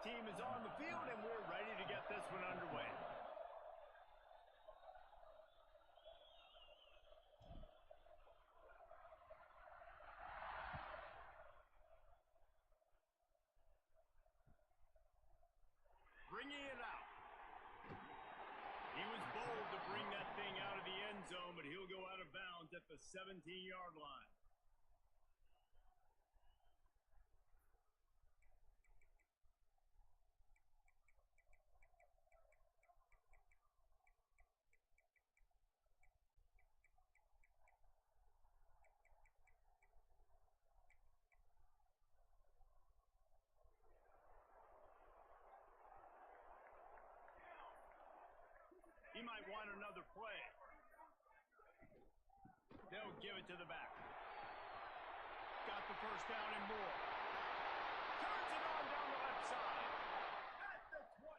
team is on the field, and we're ready to get this one underway. Bringing it out. He was bold to bring that thing out of the end zone, but he'll go out of bounds at the 17-yard line. He might want another play. They'll give it to the back. Got the first down and more. Turns it on down the left side. At the 20.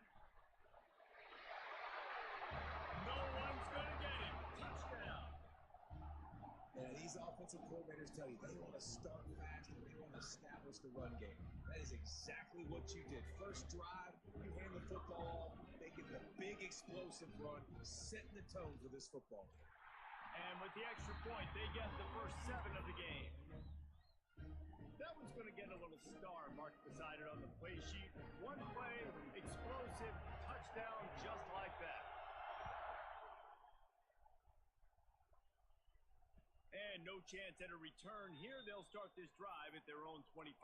No one's going to get him. Touchdown. Yeah, these offensive coordinators tell you they want to start fast and they want to establish the run game. That is exactly what you did. First drive, you hand the football off, making the big explosive run, setting the tone for this football game. And with the extra point, they get the first 7 of the game. That one's going to get a little star marked beside it on the play sheet. One play, explosive, touchdown, just like that. And no chance at a return here. They'll start this drive at their own 25.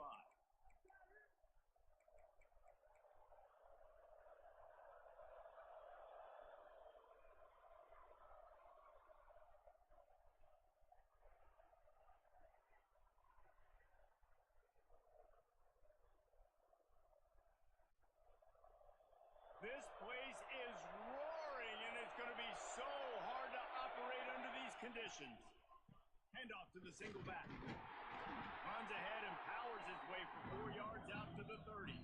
This place is roaring, and it's going to be so hard to operate under these conditions. Hand off to the single back. Runs ahead and powers his way for 4 yards out to the 30.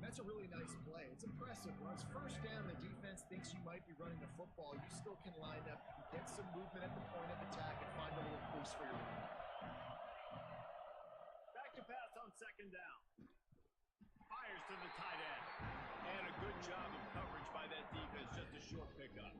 That's a really nice play. It's impressive. Once first down, the defense thinks you might be running the football. You still can line up, get some movement at the point of attack, and find a little boost for your run. Back to pass on second down. Fires to the tight end. And a good job of coverage by that defense. Just a short pickup.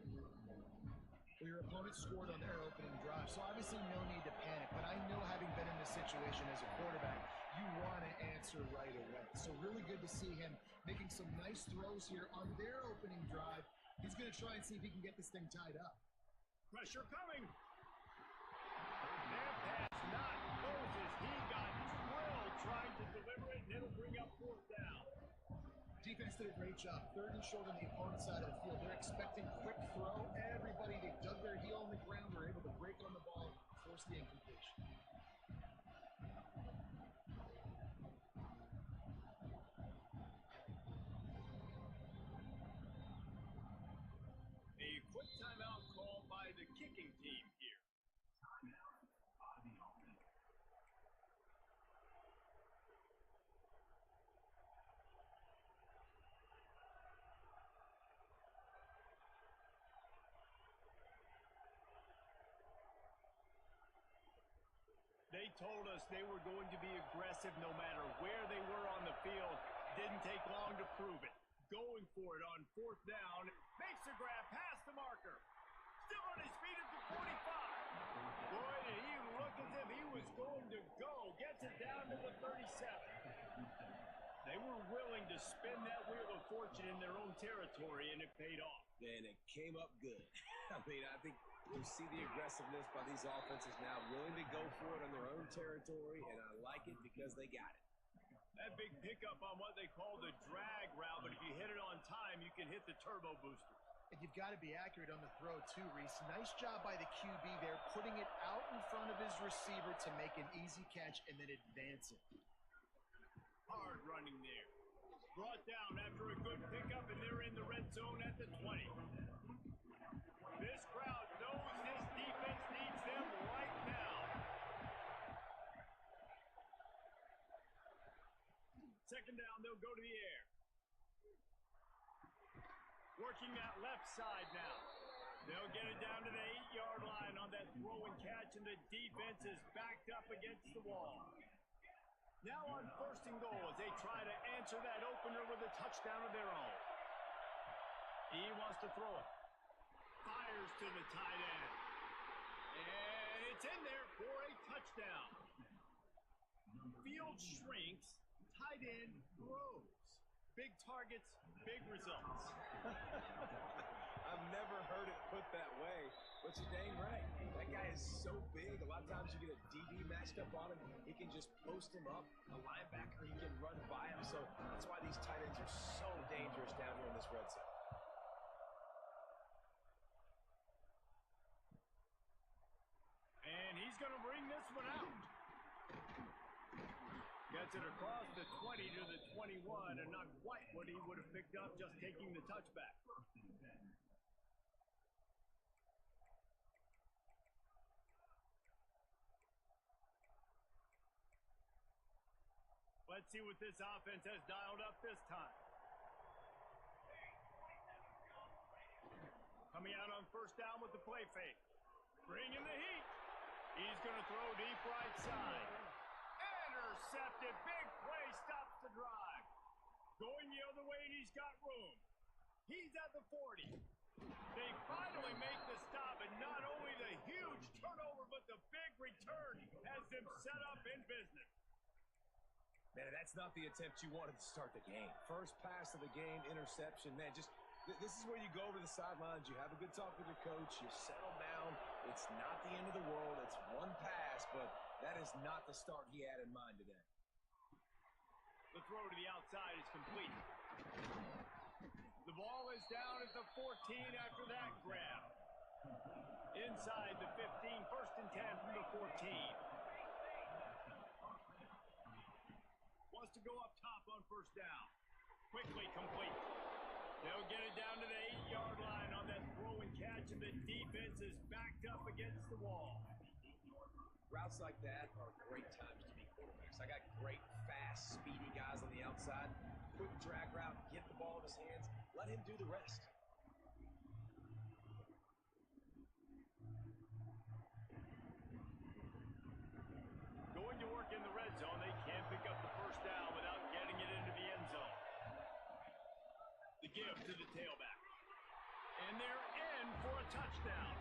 Well, your opponent scored on their opening drive, so obviously no need to panic. But I know, having been in this situation as a quarterback, you want to answer right away. So really good to see him making some nice throws here on their opening drive. He's going to try and see if he can get this thing tied up. Pressure coming. Their pass not Moses. He got drilled trying to deliver it, and it'll bring up fourth down. Defense did a great job. Third and short on the opponent's side of the field. They're expecting quick throw. Everybody, they dug their heel on the ground, were able to break on the ball, force the incompletion. A quick timeout called by the kicking team here. Timeout by the offense. They told us they were going to be aggressive no matter where they were on the field. Didn't take long to prove it. Going for it on fourth down. Makes the grab past the marker. Still on his feet at the 45. Boy, did he look as if he was going to go. Gets it down to the 37. They were willing to spin that wheel of fortune in their own territory, and it paid off. And it came up good. I mean, I think you see the aggressiveness by these offenses now, willing to go for it on their own territory, and I like it because they got it. That big pickup on what they call the drag route, but if you hit it on time, you can hit the turbo booster. And you've got to be accurate on the throw too, Reese. Nice job by the QB there, putting it out in front of his receiver to make an easy catch and then advance it. Hard running there. Brought down after a good pickup, and they're in the red zone at the 20. This crowd knows this defense needs them right now. Second down, they'll go to the air. Working that left side now. They'll get it down to the 8-yard line on that throw and catch, and the defense is backed up against the wall. Now on 1st and goal as they try to answer that opener with a touchdown of their own. He wants to throw it. Fires to the tight end. And it's in there for a touchdown. Field shrinks, tight end grows. Big targets, big results. I've never heard it put that way, but you're dang right. That guy is so big. A lot of times you get a DB matched up on him. He can just post him up. A linebacker, he can run by him. So that's why these tight ends are so dangerous down here in this red zone. And he's going to bring this one out. Gets it across the 20 to the 21, and not quite what he would have picked up just taking the touchback. Let's see what this offense has dialed up this time. Coming out on 1st down with the play fake. Bringing the heat. He's going to throw deep right side. Intercepted. Big play stops the drive. Going the other way, and he's got room. He's at the 40. They finally make the stop, and not only the huge turnover, but the big return has them set up in business. Man, that's not the attempt you wanted to start the game. First pass of the game, interception. Man, just this is where you go over the sidelines. You have a good talk with your coach. You settle down. It's not the end of the world. It's one pass, but that is not the start he had in mind today. The throw to the outside is complete. The ball is down at the 14 after that grab. Inside the 15, 1st and 10 from the 14. Wants to go up top on 1st down. Quickly complete. They'll get it down to the 8-yard line on that throw and catch, and the defense is backed up against the wall. Routes like that are great times to be quarterbacks. I got great, fast, speedy guys on the outside. Quick drag route, get the ball in his hands, let him do the rest. Going to work in the red zone. They can't pick up the 1st down without getting it into the end zone. The give to the tailback. And they're in for a touchdown.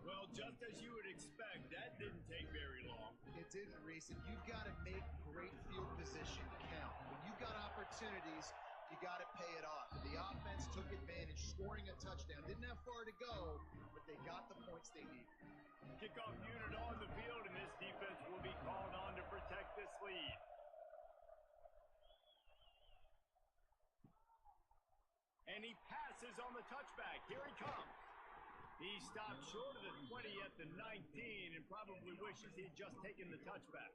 Well, just as you would expect, that didn't take very long. It didn't, Reese, and you've got to make great field position count. When you've got opportunities, you got to pay it off. The offense took advantage, scoring a touchdown. Didn't have far to go, but they got the points they need. Kickoff unit on the field, and this defense will be called on to protect this lead. And he passes on the touchback. Here he comes. He stopped short of the 20 at the 19 and probably wishes he had just taken the touchback.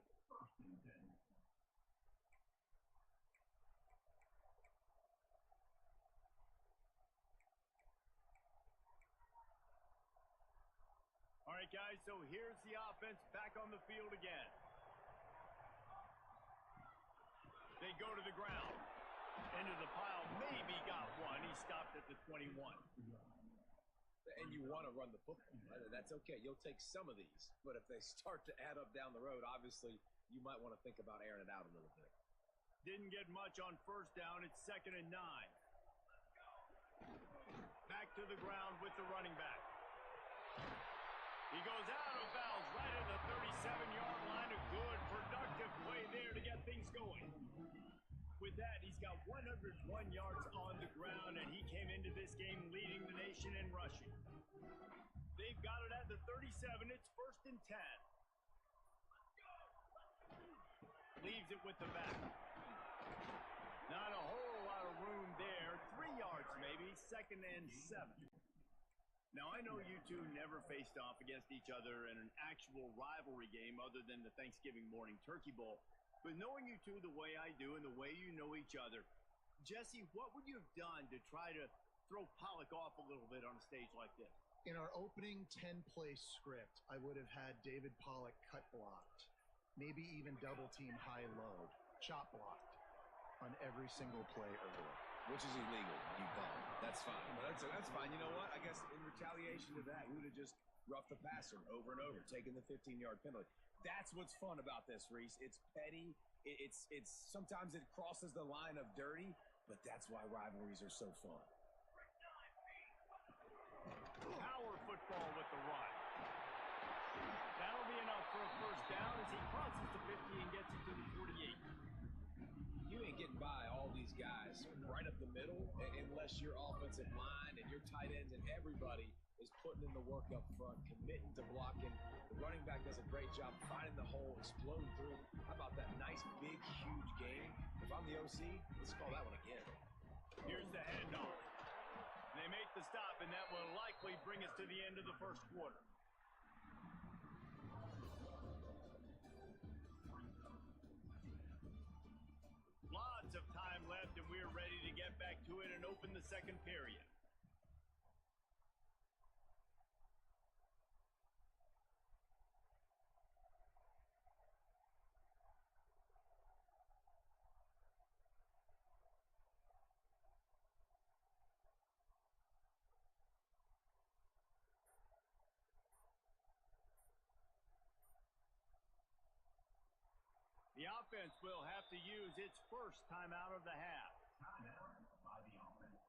All right, guys, so here's the offense back on the field again. They go to the ground. Into the pile, maybe got one. He stopped at the 21. And you want to run the football. That's okay. You'll take some of these. But if they start to add up down the road, obviously, you might want to think about airing it out a little bit. Didn't get much on 1st down. It's 2nd and 9. Back to the ground with the running back. He goes out of bounds right at the 37-yard line. A good, productive play there to get things going. With that, he's got 101 yards on the ground, and he came into this game leading the nation in rushing. They've got it at the 37. It's 1st and 10. Leaves it with the back. Not a whole lot of room there. 3 yards maybe. 2nd and 7. Now, I know you two never faced off against each other in an actual rivalry game other than the Thanksgiving morning Turkey Bowl. But knowing you two the way I do and the way you know each other, Jesse, what would you have done to try to throw Pollock off a little bit on a stage like this? In our opening 10-play script, I would have had David Pollock cut blocked, maybe even double team high-low, chop blocked on every single play early. Which is illegal. You don't. That's fine. But that's fine. You know what? I guess in retaliation to that, we would have just roughed the passer over and over, taking the 15-yard penalty. That's what's fun about this, Reese. It's petty. It's sometimes it crosses the line of dirty, but that's why rivalries are so fun. Power football with the run. That'll be enough for a first down as he crosses the 50 and gets it to the 48. You ain't getting by all these guys right up the middle unless your offensive line and your tight ends and everybody is putting in the work up front, committing to blocking. The running back does a great job finding the hole, exploding through. How about that nice, big, huge game? If I'm the OC, let's call that one again. Here's the handoff. They make the stop, and that will likely bring us to the end of the first quarter. Lots of time left, and we're ready to get back to it and open the second period. The offense will have to use its first timeout of the half. Timeout by the offense.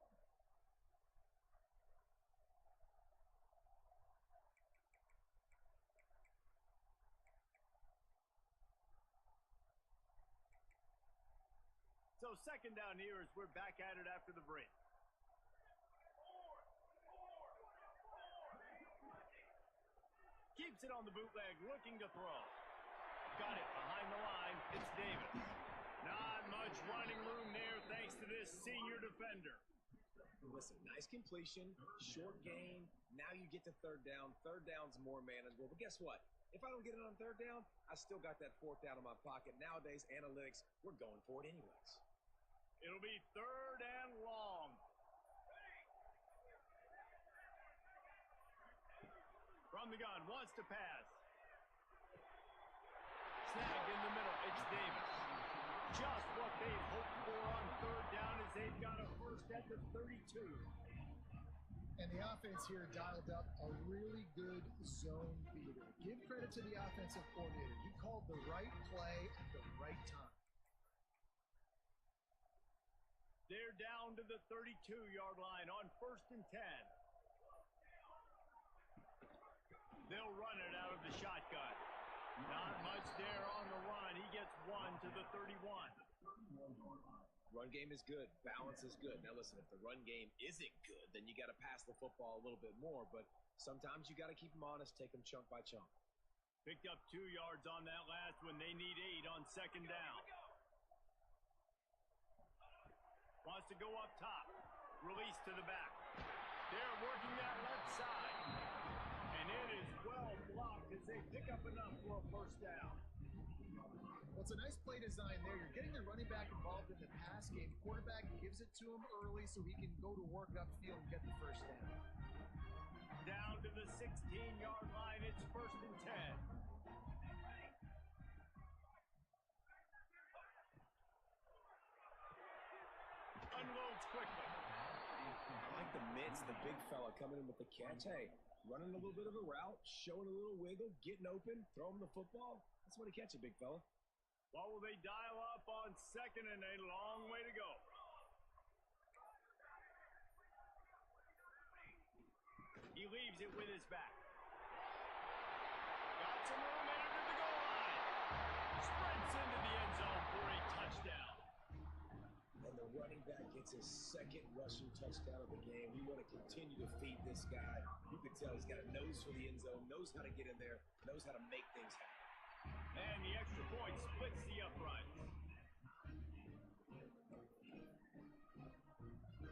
So second down here as we're back at it after the break. Keeps it on the bootleg, looking to throw. Got it behind the line. It's Davis. Not much running room there thanks to this senior defender. Listen, nice completion, short gain. Now you get to third down. Third down's more manageable. But guess what? If I don't get it on third down, I still got that fourth down in my pocket. Nowadays, analytics, we're going for it anyways. It'll be third and long. From the gun, wants to pass. Snagged in the middle, it's Davis. Just what they hoped for on third down as they've got a first at the 32. And the offense here dialed up a really good zone beater. Give credit to the offensive coordinator. He called the right play at the right time. They're down to the 32-yard line on first and 10. They'll run it out of the shotgun. Not much there on the run. He gets one to the 31. Run game is good. Balance is good. Now listen, if the run game isn't good, then you got to pass the football a little bit more. But sometimes you got to keep them honest, take them chunk by chunk. Picked up 2 yards on that last one. They need 8 on second down. Wants to go up top. Release to the back. They're working that left side. And it is well blocked as they pick up enough for a first down. Well, it's a nice play design there. You're getting the running back involved in the pass game. Quarterback gives it to him early so he can go to work upfield and get the first down. Down to the 16-yard line. It's first and 10. Unloads quickly. I like the mitts, the big fella coming in with the catch. Hey, running a little bit of a route, showing a little wiggle, getting open, throw him the football. That's when he catch it, big fella. What will they dial up on second and a long way to go? He leaves it with his back. Got some room into the goal line. Sprints into the end zone for a touchdown. And the running back gets his second rushing touchdown of the game. We want to continue to feed this guy. You can tell he's got a nose for the end zone, knows how to get in there, knows how to make things happen. And the extra point splits the upright.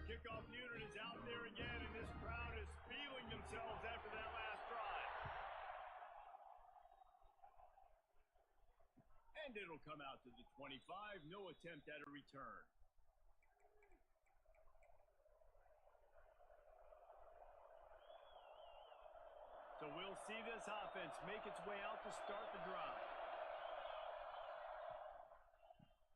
Kickoff unit is out there again, and this crowd is feeling themselves after that last drive. And it'll come out to the 25. No attempt at a return. So we'll see this offense make its way out to start the drive.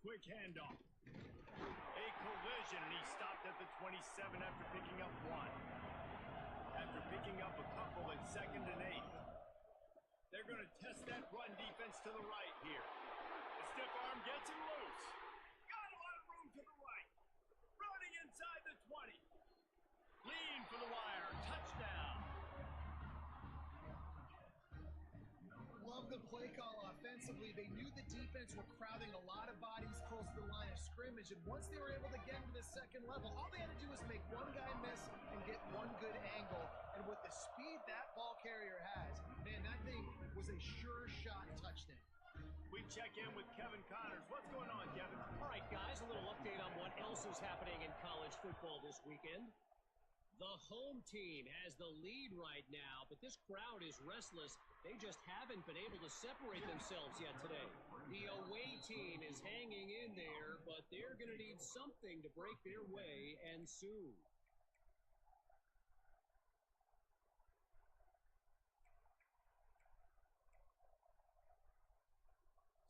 Quick handoff. A collision, and he stopped at the 27 after picking up 1. After picking up a couple at second and 8. They're going to test that run defense to the right here. The stiff arm gets him loose. Got a lot of room to the right. Running inside the 20. Lean for the wire. Touchdown. Love the play call offensively. They knew the defense were crowding a lot of bodies close to the line of scrimmage, and once they were able to get to the second level, all they had to do was make one guy miss and get one good angle. And with the speed that ball carrier has, man, that thing was a sure shot touchdown. We check in with Kevin Connors. What's going on, Kevin? All right, guys, a little update on what else is happening in college football this weekend. The home team has the lead right now, but this crowd is restless. They just haven't been able to separate themselves yet today. The away team is hanging in there, but they're going to need something to break their way, and soon.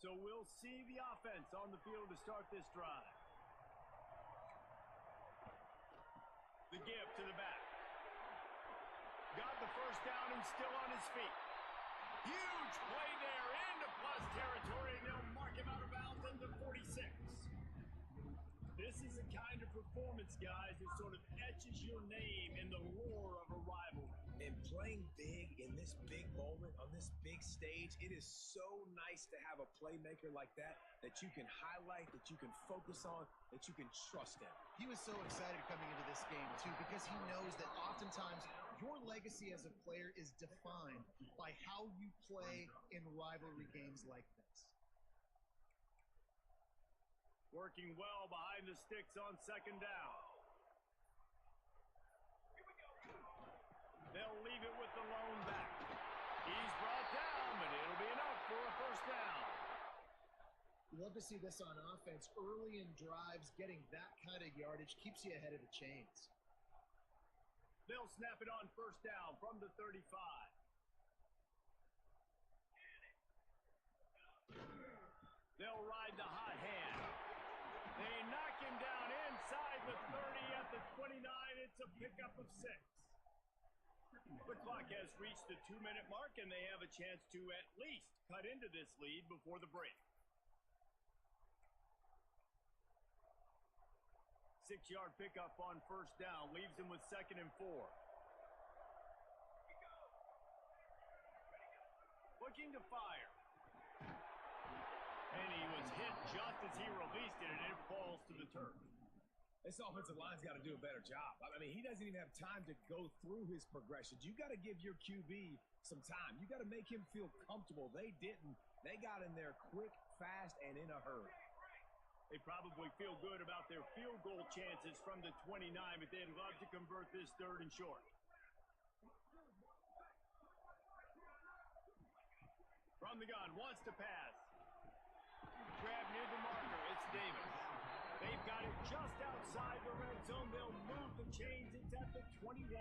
So we'll see the offense on the field to start this drive. The give to the back. Got the first down and still on his feet. Huge play there into plus territory, and they'll mark him out of bounds at the 46. This is the kind of performance, guys, that sort of etches your name in the roar of a rivalry. And playing big in this big moment, on this big stage, it is so nice to have a playmaker like that you can highlight, that you can focus on, that you can trust in. He was so excited coming into this game, too, because he knows that oftentimes your legacy as a player is defined by how you play in rivalry games like this. Working well behind the sticks on second down. They'll leave it with the lone back. He's brought down, but it'll be enough for a first down. Love to see this on offense. Early in drives, getting that kind of yardage keeps you ahead of the chains. They'll snap it on first down from the 35. They'll ride the hot hand. They knock him down inside the 30 at the 29. It's a pickup of 6. The clock has reached the 2-minute mark, and they have a chance to at least cut into this lead before the break. 6-yard pickup on first down leaves him with 2nd and 4. Looking to fire. And he was hit just as he released it, and it falls to the turf. This offensive line's got to do a better job. I mean, he doesn't even have time to go through his progressions. You got to give your QB some time. You got to make him feel comfortable. They didn't. They got in there quick, fast, and in a hurry. They probably feel good about their field goal chances from the 29, but they'd love to convert this 3rd and short. From the gun, wants to pass. Grab near the marker, it's Davis. They've got it just outside the red zone. They'll move the chains. It's at the 21.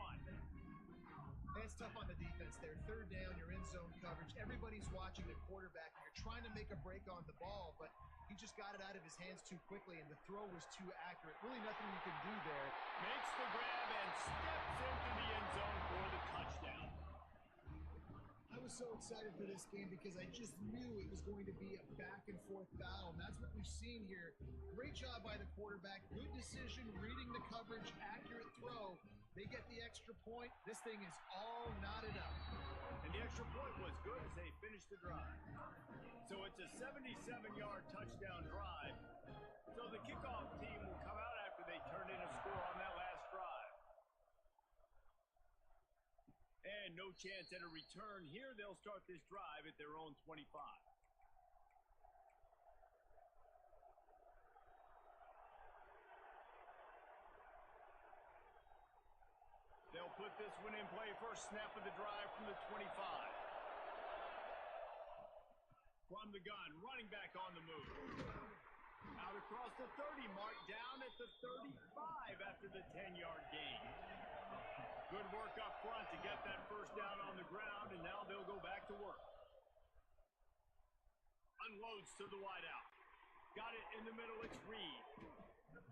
It's tough on the defense there. 3rd down, you're in zone coverage. Everybody's watching the quarterback. You're trying to make a break on the ball, but he just got it out of his hands too quickly, and the throw was too accurate. Really nothing you can do there. Makes the grab and steps into the end zone for the touchdown. I was so excited for this game because I just knew it was going to be a back-and-forth battle, and that's what we've seen here. Great job by the quarterback. Good decision, reading the coverage, accurate throw. They get the extra point. This thing is all knotted up. And the extra point was good as they finished the drive. So it's a 77-yard touchdown drive. So the kickoff team will come out after they turn in a score on that last drive. And no chance at a return here. They'll start this drive at their own 25. They'll put this one in play. First snap of the drive from the 25. From the gun, running back on the move. Out across the 30 mark, down at the 35 after the 10-yard gain. Good work up front to get that first down on the ground, and now they'll go back to work. Unloads to the wideout. Got it in the middle, it's Reed.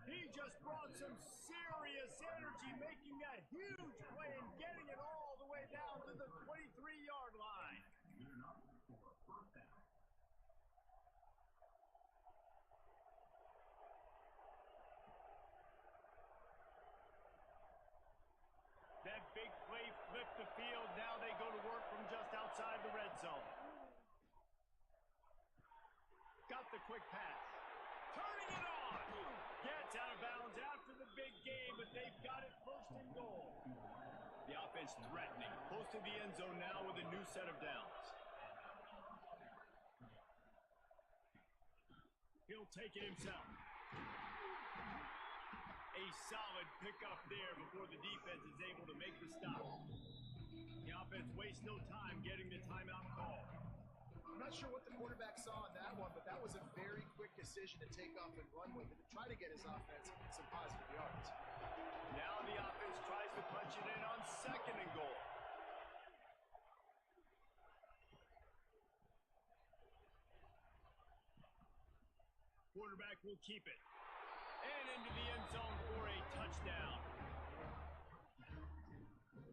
He just brought some serious energy, making that huge play and getting it all the way down to the 23-yard line. the field. Now they go to work from just outside the red zone. Got the quick pass. Turning it on. Gets out of bounds after the big game, but they've got it first and goal. The offense threatening. Close to the end zone now with a new set of downs. He'll take it himself. A solid pickup there before the defense is able to make the stop. The offense wastes no time getting the timeout call. I'm not sure what the quarterback saw on that one, but that was a very quick decision to take off and run with it to try to get his offense some positive yards. Now the offense tries to punch it in on second and goal. Quarterback will keep it. And into the end zone for a touchdown.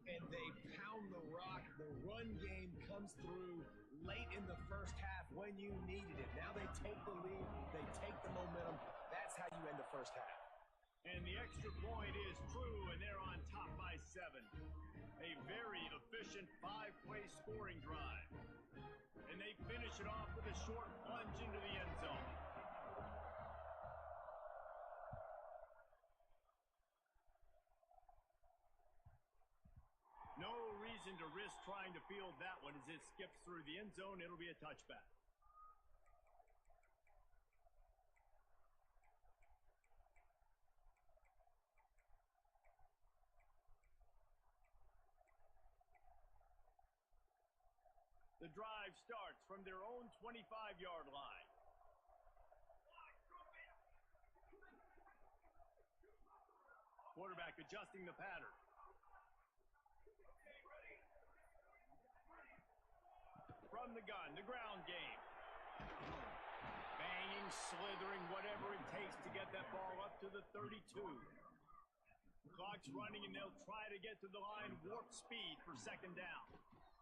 And they pound the rock. The run game comes through late in the first half when you needed it. Now they take the lead. They take the momentum. That's how you end the first half. And the extra point is true, and they're on top by 7. A very efficient 5-play scoring drive. And they finish it off with a short plunge into the end zone. No reason to risk trying to field that one as it skips through the end zone. It'll be a touchback. The drive starts from their own 25-yard line. Quarterback adjusting the pattern. From the gun, the ground game. Banging, slithering, whatever it takes to get that ball up to the 32. Clock's running, and they'll try to get to the line warp speed for second down.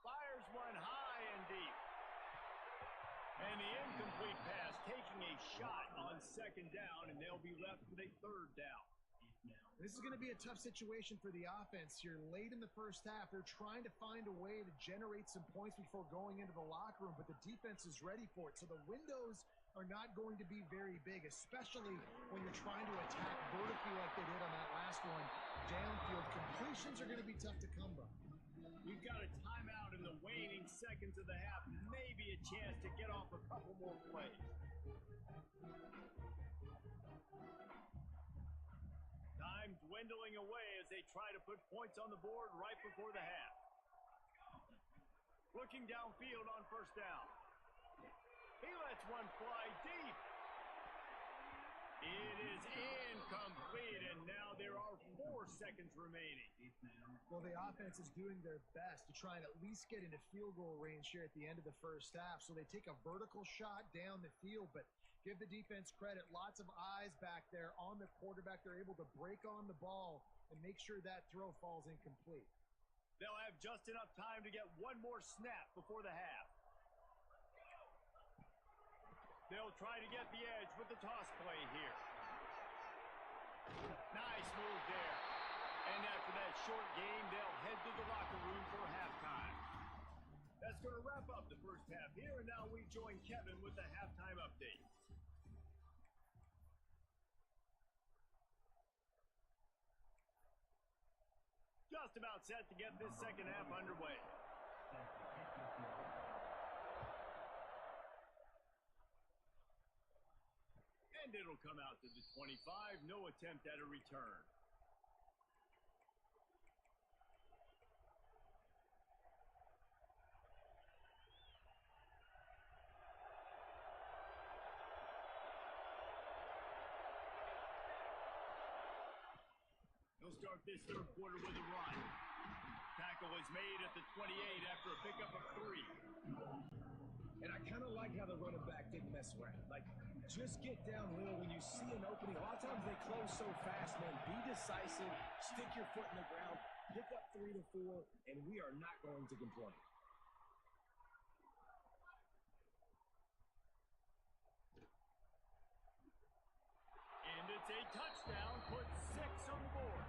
Fires one high and deep. And the incomplete pass taking a shot on second down, and they'll be left with a third down. This is going to be a tough situation for the offense here. Late in the first half, they're trying to find a way to generate some points before going into the locker room, but the defense is ready for it. So the windows are not going to be very big, especially when you're trying to attack vertically like they did on that last one. Downfield completions are going to be tough to come by. We've got a timeout in the waning seconds of the half. Maybe a chance to get off a couple more plays. Time dwindling away as they try to put points on the board right before the half. Looking downfield on first down. He lets one fly deep. It is incomplete, and now there are 4 seconds remaining. Well, the offense is doing their best to try and at least get into field goal range here at the end of the first half. So they take a vertical shot down the field, but give the defense credit. Lots of eyes back there on the quarterback. They're able to break on the ball and make sure that throw falls incomplete. They'll have just enough time to get one more snap before the half. They'll try to get the edge with the toss play here. Nice move there. And after that short game, they'll head to the locker room for halftime. That's going to wrap up the first half here, and now we join Kevin with the halftime update. Just about set to get this second half underway. And it'll come out to the 25. No attempt at a return. He'll start this third quarter with a run. Tackle is made at the 28 after a pickup of 3. And I kind of like how the running back didn't mess around. Like, just get downhill when you see an opening. A lot of times they close so fast, man. Be decisive, stick your foot in the ground, pick up 3 to 4, and we are not going to complain. And it's a touchdown, put 6 on the board.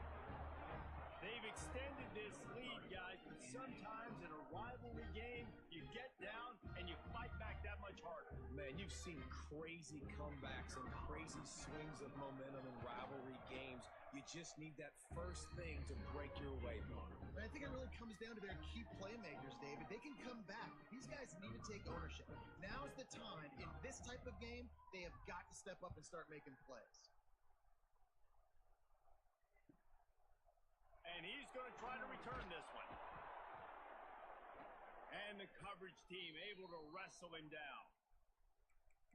They've extended this lead, guys, but sometimes in a rivalry game, you get down and you fight back that much harder. Man, you've seen crazy comebacks and crazy swings of momentum in rivalry games. You just need that first thing to break your way, Mark. And I think it really comes down to their key playmakers, David. They can come back. These guys need to take ownership. Now's the time. In this type of game, they have got to step up and start making plays. And he's going to try to return this one. And the coverage team able to wrestle him down.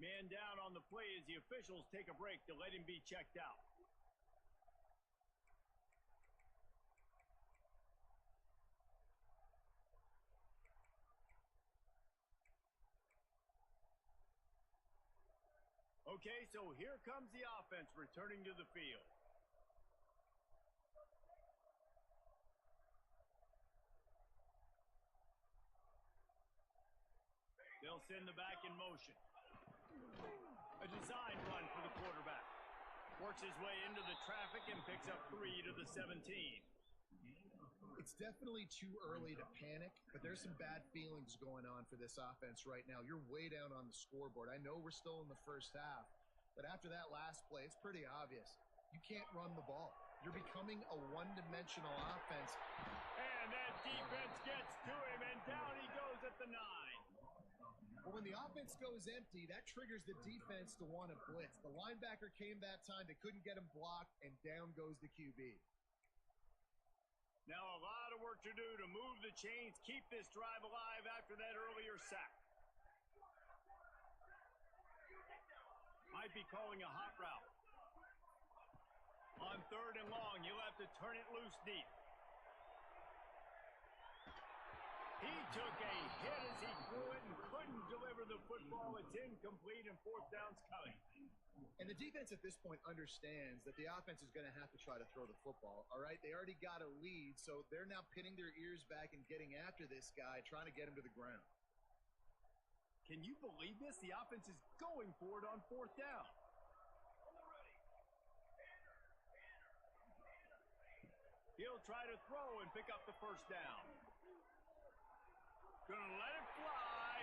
Man down on the play as the officials take a break to let him be checked out. Okay, so here comes the offense returning to the field. They'll send the back in motion. A design run for the quarterback. Works his way into the traffic and picks up 3 to the 17. It's definitely too early to panic, but there's some bad feelings going on for this offense right now. You're way down on the scoreboard. I know we're still in the first half, but after that last play, it's pretty obvious. You can't run the ball. You're becoming a one-dimensional offense. And that defense gets to him, and down he goes at the 9. Well, when the offense goes empty, that triggers the defense to want to blitz. The linebacker came that time. They couldn't get him blocked, and down goes the QB. Now a lot of work to do to move the chains, keep this drive alive after that earlier sack. Might be calling a hot route. On 3rd and long, you'll have to turn it loose deep. He took a hit as he threw it and couldn't deliver the football. It's incomplete and 4th down's coming. And the defense at this point understands that the offense is going to have to try to throw the football, all right? They already got a lead, so they're now pinning their ears back and getting after this guy, trying to get him to the ground. Can you believe this? The offense is going for it on 4th down. He'll try to throw and pick up the 1st down. Gonna let it fly.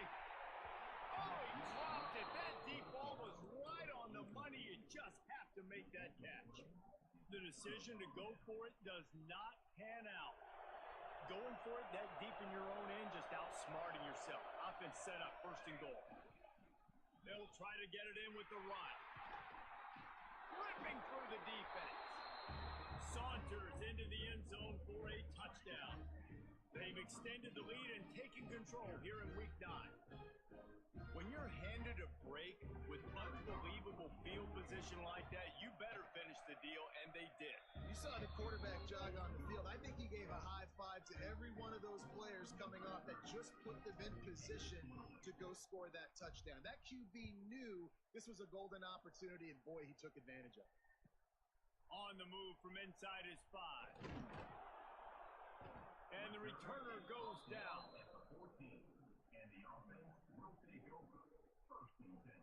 Oh, he dropped it. That deep ball was right on the money. You just have to make that catch. The decision to go for it does not pan out. Going for it that deep in your own end, just outsmarting yourself. Offense set up 1st and goal. They'll try to get it in with the run. Ripping through the defense. Saunters into the end zone for a touchdown. They've extended the lead and taken control here in week 9. When you're handed a break with unbelievable field position like that, you better finish the deal, and they did. You saw the quarterback jog on the field. I think he gave a high five to every one of those players coming off that just put them in position to go score that touchdown. That QB knew this was a golden opportunity, and boy, he took advantage of it. On the move from inside his 5. And the returner goes down. 14, and the offense will take over 1st and 10.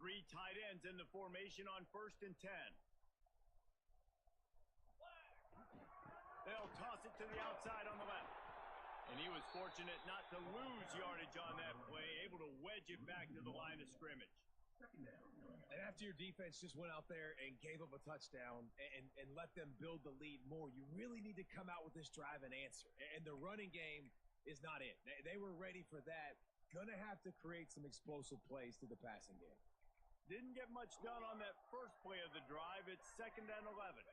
Three tight ends in the formation on 1st and 10. They'll toss it to the outside on the left. And he was fortunate not to lose yardage on that play, able to wedge it back to the line of scrimmage. And after your defense just went out there and gave up a touchdown and let them build the lead more, you really need to come out with this drive and answer. And the running game is not it. They were ready for that. Gonna have to create some explosive plays to the passing game. Didn't get much done on that first play of the drive. It's 2nd and 11.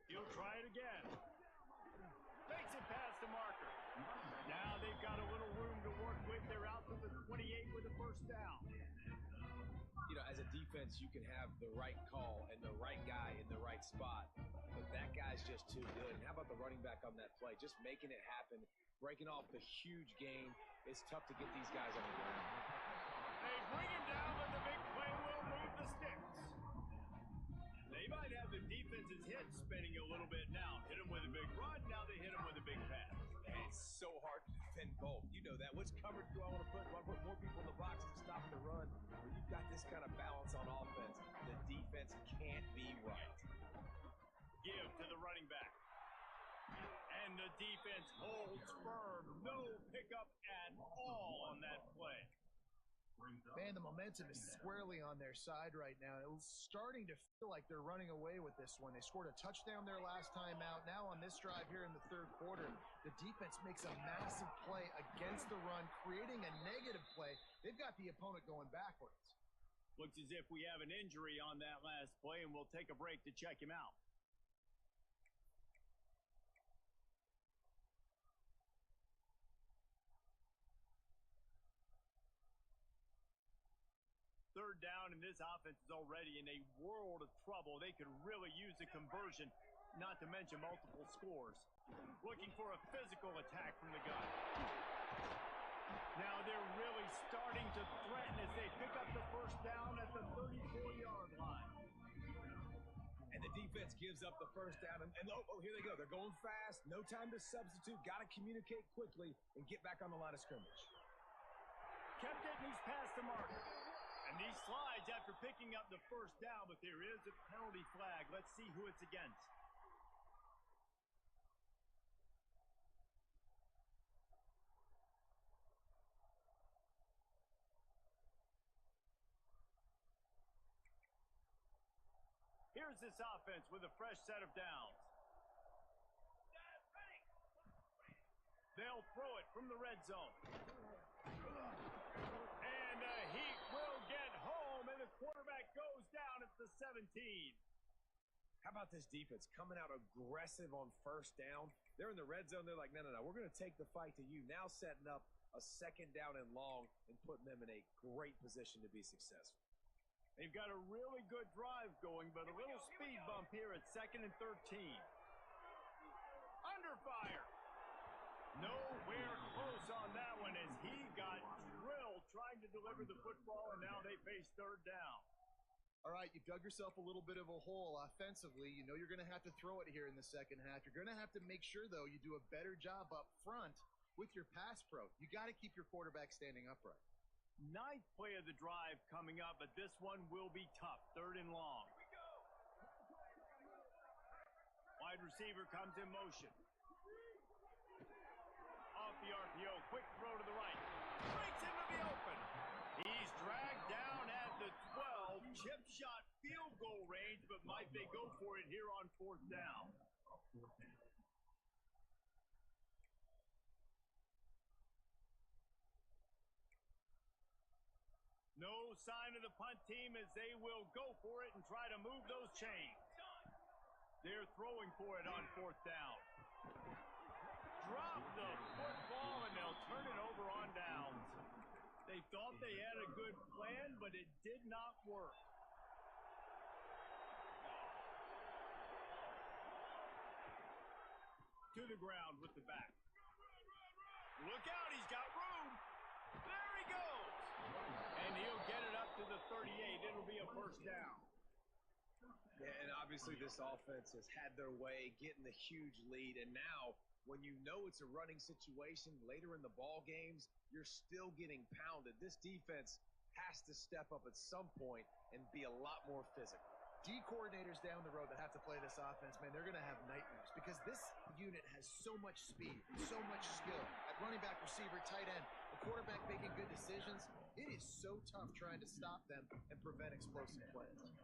He'll try it again. Makes it past the marker. Now they've got a little room to work with. They're out to the 28 with the 1st down. You know, as a defense, you can have the right call and the right guy in the right spot, but that guy's just too good. And how about the running back on that play? Just making it happen, breaking off the huge game. It's tough to get these guys on the ground. They bring him down, but the big play will move the sticks. They might have the defense's head spinning a little bit now. Hit him with a big run, now they hit him with a big pass. And it's so hard to defend both. You know that. Which coverage do I want to put? Do I put more people in the box to stop the run? When you've got this kind of balance on offense, the defense can't be right. Give to the running back. And the defense holds firm. No pickup at all on that play. Man, the momentum is squarely on their side right now. It's starting to feel like they're running away with this one. They scored a touchdown their last time out. Now on this drive here in the third quarter, the defense makes a massive play against the run, creating a negative play. They've got the opponent going backwards. Looks as if we have an injury on that last play, and we'll take a break to check him out. Third down, and this offense is already in a world of trouble. They could really use a conversion, not to mention multiple scores. Looking for a physical attack from the gun. Now they're really starting to threaten as they pick up the first down at the 34-yard line. And the defense gives up the first down. And here they go. They're going fast. No time to substitute. Got to communicate quickly and get back on the line of scrimmage. Kept getting these past the mark. And these slides after picking up the first down, but there is a penalty flag. Let's see who it's against. Here's this offense with a fresh set of downs. They'll throw it from the red zone. And he will get home, and the quarterback goes down at the 17. How about this defense coming out aggressive on first down? They're in the red zone. They're like, no, we're going to take the fight to you. Now setting up a second down and long and putting them in a great position to be successful. They've got a really good drive going, but a little speed bump here at 2nd and 13. Under fire. Nowhere close on that one as he got drilled trying to deliver the football, and now they face third down. All right, you've dug yourself a little bit of a hole offensively. You know you're going to have to throw it here in the second half. You're going to have to make sure, though, you do a better job up front with your pass pro. You got to keep your quarterback standing upright. 9th play of the drive coming up, but this one will be tough. 3rd and long. Wide receiver comes in motion. Off the RPO, quick throw to the right. Breaks into the open. He's dragged down at the 12. Chip shot field goal range, but might they go for it here on 4th down? No sign of the punt team as they will go for it and try to move those chains. They're throwing for it on 4th down. Drop the football and they'll turn it over on downs. They thought they had a good plan, but it did not work. To the ground with the back. Look out, he's got room. There he goes. And he'll get it up to the 38. It'll be a first down. Yeah, and obviously this offense has had their way, getting the huge lead. And now, when you know it's a running situation later in the ball games, you're still getting pounded. This defense has to step up at some point and be a lot more physical. D coordinators down the road that have to play this offense, man, they're going to have nightmares because this unit has so much speed and so much skill at running back, receiver, tight end, the quarterback making good decisions. It is so tough trying to stop them and prevent explosive plays.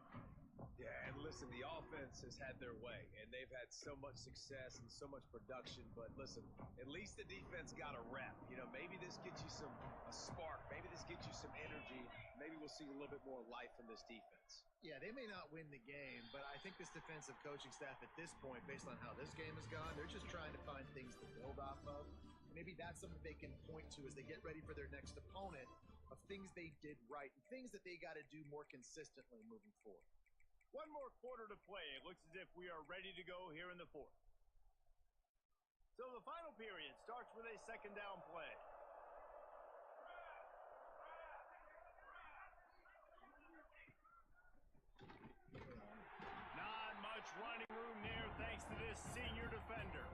Yeah, and listen, the offense has had their way, and they've had so much success and so much production. But listen, at least the defense got a rep. You know, maybe this gets you a spark. Maybe this gets you some energy. Maybe we'll see a little bit more life from this defense. Yeah, they may not win the game, but I think this defensive coaching staff at this point, based on how this game has gone, they're just trying to find things to build off of. Maybe that's something they can point to as they get ready for their next opponent of things they did right and things that they got to do more consistently moving forward. One more quarter to play. It looks as if we are ready to go here in the 4th. So the final period starts with a second down play. Not much running room there thanks to this senior defender.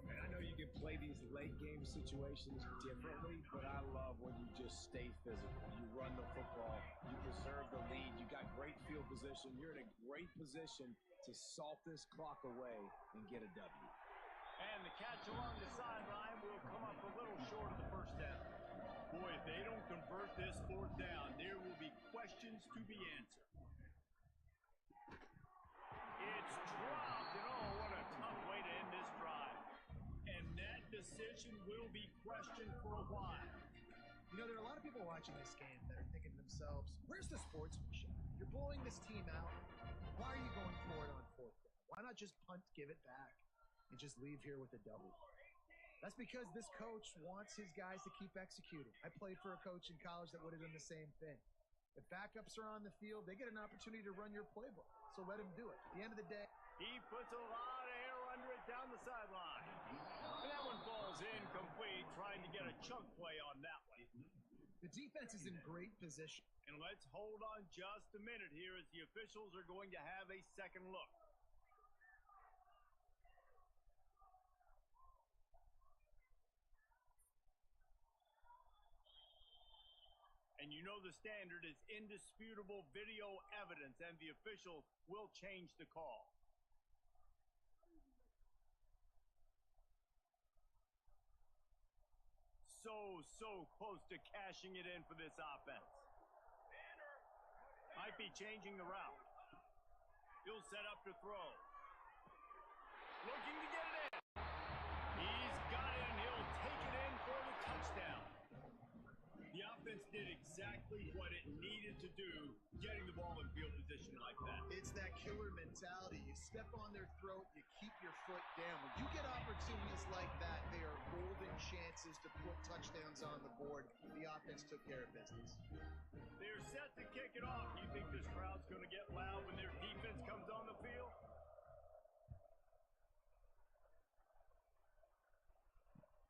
And I know you can play these late game game situations differently, but I love when you just stay physical. You run the football, you preserve the lead, you got great field position. You're in a great position to salt this clock away and get a W. And the catch along the sideline will come up a little short of the first down. Boy, if they don't convert this fourth down, there will be questions to be answered. It's dropped, and oh, what a tough way to end this drive. And that decision will be questioned for a while. You know, there are a lot of people watching this game that are thinking to themselves, where's the sportsmanship? You're blowing this team out. Why are you going for it on fourth down? Why not just punt, give it back, and just leave here with a W? That's because this coach wants his guys to keep executing. I played for a coach in college that would have done the same thing. If backups are on the field, they get an opportunity to run your playbook. So let him do it. At the end of the day, he puts a lot of air under it down the sideline. And that one falls incomplete, trying to get a chunk play on that one. The defense is in great position. And let's hold on just a minute here as the officials are going to have a second look. And you know the standard is indisputable video evidence, and the official will change the call. So close to cashing it in for this offense. Might be changing the route. He'll set up to throw. Looking to get it in. He's got it, and he'll take it in for the touchdown. The offense did exactly what it needed to do, getting the ball in field position like that. It's that killer mentality. You step on their throat, you keep your foot down. When you get opportunities like that, they are golden chances to put touchdowns on the board. The offense took care of business. They're set to kick it off. You think this crowd's going to get loud when their defense comes on the field?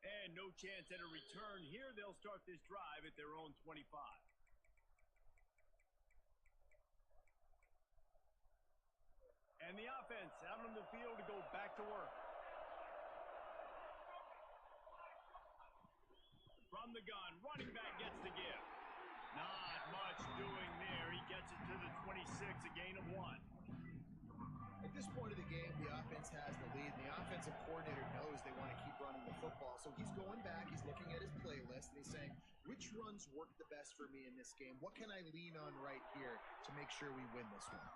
And no chance at a return here. They'll start this drive at their own 25. And the offense out on the field to go back to work. From the gun, running back gets the give. Not much doing there. He gets it to the 26, a gain of 1. At this point of the game, the offense has the lead. The offensive coordinator knows they want to keep running the football. So he's going back, he's looking at his playlist, and he's saying, which runs work the best for me in this game? What can I lean on right here to make sure we win this one?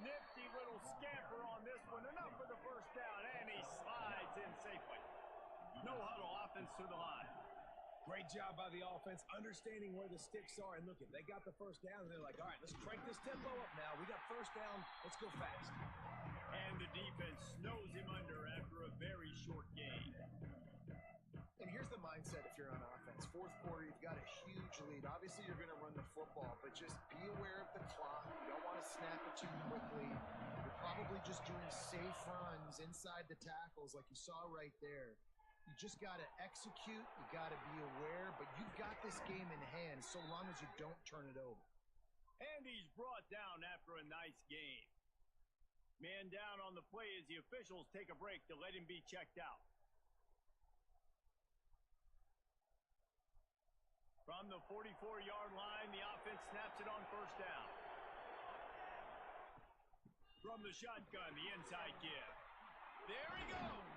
Nifty little scamper on this one. Enough for the first down, and he slides in safely. No huddle, offense to the line. Great job by the offense, understanding where the sticks are. And look, if they got the first down, and they're like, all right, let's crank this tempo up now. We got first down. Let's go fast. And the defense snows him under after a very short game. And here's the mindset if you're on offense. Fourth quarter, you've got a huge lead. Obviously, you're going to run the football, but just be aware of the clock. You don't want to snap it too quickly. You're probably just doing safe runs inside the tackles like you saw right there. You just got to execute. You got to be aware, but you've got this game in hand so long as you don't turn it over. And he's brought down after a nice game. Man down on the play as the officials take a break to let him be checked out. From the 44-yard line, the offense snaps it on first down. From the shotgun, the inside give. There he goes.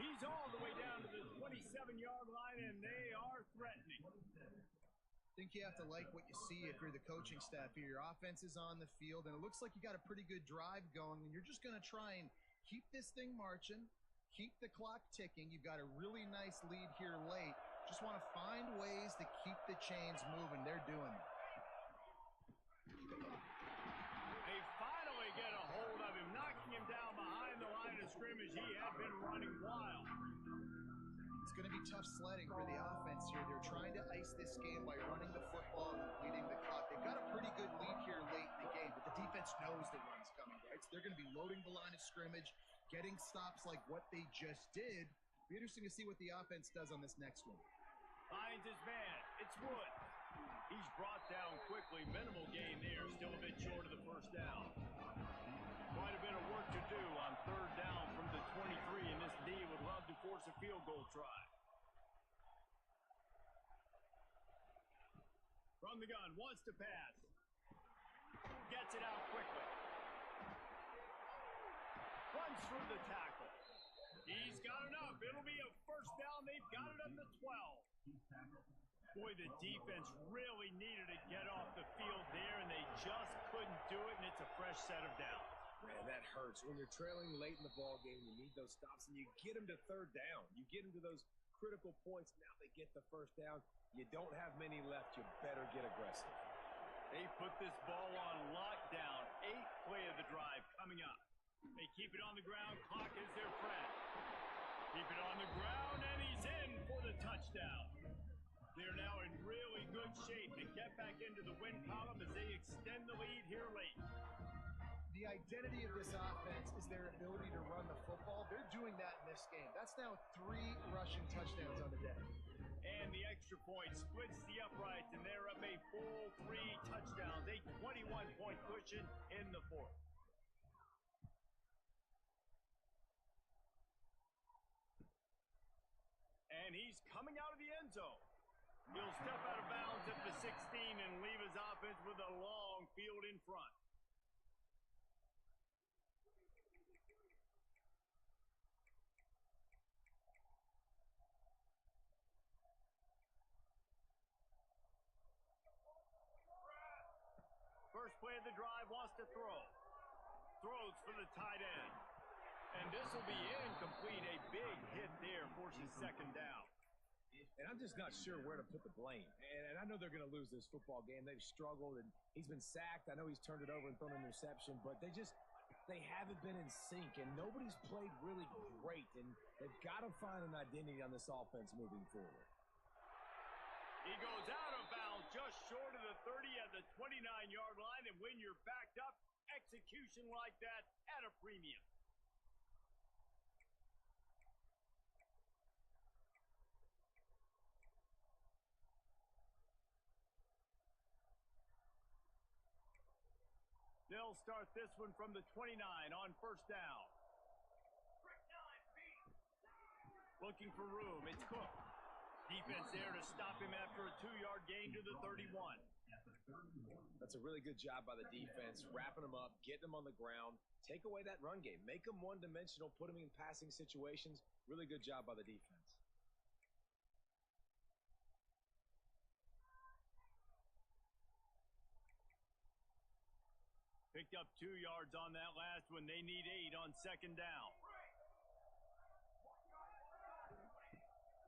He's all the way down to the 27-yard line, and they are threatening. I think you have to like what you see if you're the coaching staff here. Your offense is on the field, and it looks like you got a pretty good drive going, and you're just going to try and keep this thing marching, keep the clock ticking. You've got a really nice lead here late. Just want to find ways to keep the chains moving. They're doing it. They finally get a hold of him, knocking him down behind the line of scrimmage. He had been running wild. It's going to be tough sledding for the offense here. They're trying to ice this game by running the football and leading the clock. They've got a pretty good lead here late in the game, but the defense knows the run's coming, right? So they're going to be loading the line of scrimmage, getting stops like what they just did. Be interesting to see what the offense does on this next one. Finds his man. It's Wood. He's brought down quickly. Minimal gain there. Still a bit short of the first down. Quite a bit of work to do on third down from the 23, and this D would love to force a field goal try. From the gun, wants to pass. Gets it out quickly. Runs through the tackle. He's got enough. It'll be a first down. They've got it at the 12. Boy, the defense really needed to get off the field there, and they just couldn't do it, and it's a fresh set of downs. Man, that hurts. When you're trailing late in the ball game, you need those stops, and you get them to third down. You get them to those critical points. Now they get the first down. You don't have many left. You better get aggressive. They put this ball on lockdown. 8th play of the drive coming up. They keep it on the ground. Clock is their friend. Keep it on the ground, and he's in for the touchdown. They're now in really good shape to get back into the win column as they extend the lead here late. The identity of this offense is their ability to run the football. They're doing that in this game. That's now 3 rushing touchdowns on the day. And the extra point splits the uprights, and they're up a full 3 touchdowns, a 21-point cushion in the 4th. And he's coming out of the end zone. He'll step out of bounds at the 16 and leave his offense with a long field in front. First play of the drive, wants to throw. Throws for the tight end. And this will be incomplete. A big hit there forces second down. And I'm just not sure where to put the blame. And I know they're going to lose this football game. They've struggled, and he's been sacked. I know he's turned it over and thrown an interception, but they haven't been in sync, and nobody's played really great. And they've got to find an identity on this offense moving forward. He goes out of bounds just short of the 30 at the 29-yard line, and when you're backed up, execution like that at a premium. They'll start this one from the 29 on first down. Looking for room. It's Cook. Defense there to stop him after a 2-yard gain to the 31. That's a really good job by the defense, wrapping them up, getting them on the ground. Take away that run game. Make them one-dimensional, put them in passing situations. Really good job by the defense. Picked up 2 yards on that last one. They need 8 on second down.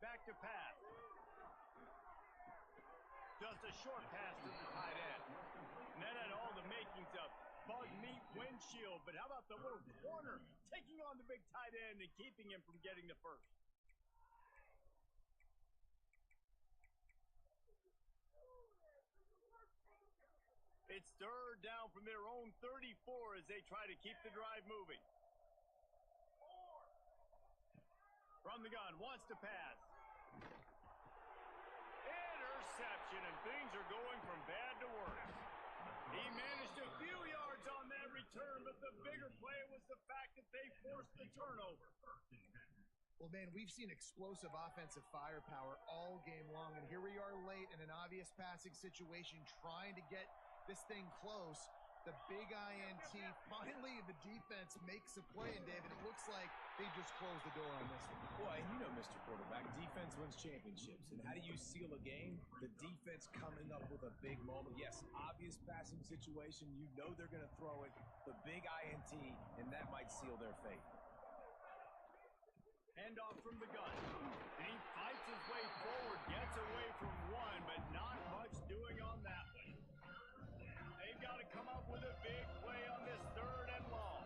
Back to pass. Just a short pass to the tight end. And that had all the makings of bug meat windshield. But how about the little corner taking on the big tight end and keeping him from getting the first? It's third down from their own 34 as they try to keep the drive moving. From the gun, wants to pass. Interception, and things are going from bad to worse. He managed a few yards on that return, but the bigger play was the fact that they forced the turnover. Well, man, we've seen explosive offensive firepower all game long, and here we are late in an obvious passing situation trying to get this thing close. The big INT. Finally, the defense makes a play, and David, it looks like they just closed the door on this one. Boy, and you know, Mr. Quarterback, defense wins championships. And how do you seal a game? The defense coming up with a big moment. Yes, obvious passing situation. You know they're going to throw it. The big INT, and that might seal their fate. Handoff from the gun. And he fights his way forward, gets away from one, but not much doing on that one. They've got to come up with a big play on this third and long.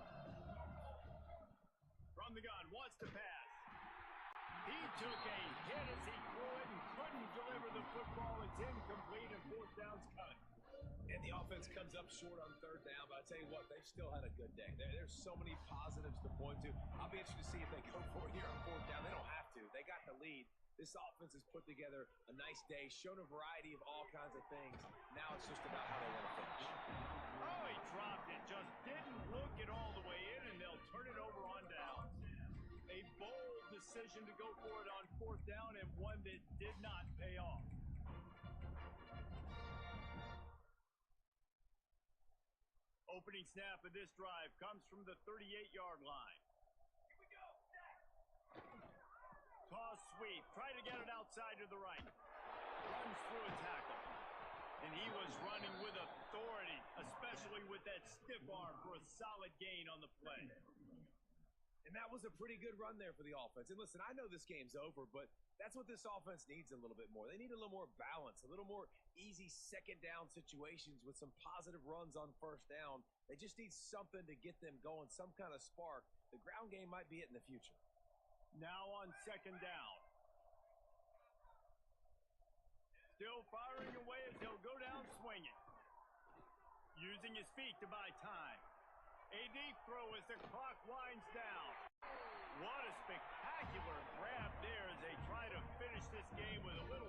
From the gun, wants to pass. He took a hit as he threw it and couldn't deliver the football. It's incomplete and fourth down's cut. And the offense comes up short on third down, but I tell you what, they've still had a good day. There's so many positives to point to. I'll be interested to see if they go for it here on fourth down. They don't have to. They got the lead. This offense has put together a nice day, shown a variety of all kinds of things. Now it's just about how they want to finish. Oh, he dropped it. Just didn't look it all the way in, and they'll turn it over on down. A bold decision to go for it on fourth down, and one that did not pay off. Opening snap of this drive comes from the 38-yard line. Here we go. Toss sweep. Try to get it outside to the right. Runs through a tackle. And he was running with authority, especially with that stiff arm for a solid gain on the play. And that was a pretty good run there for the offense. And listen, I know this game's over, but that's what this offense needs a little bit more. They need a little more balance, a little more easy second down situations with some positive runs on first down. They just need something to get them going, some kind of spark. The ground game might be it in the future. Now on second down. Still firing away as he'll go down swinging. Using his feet to buy time. A deep throw as the clock winds down. What a spectacular grab there as they try to finish this game with a little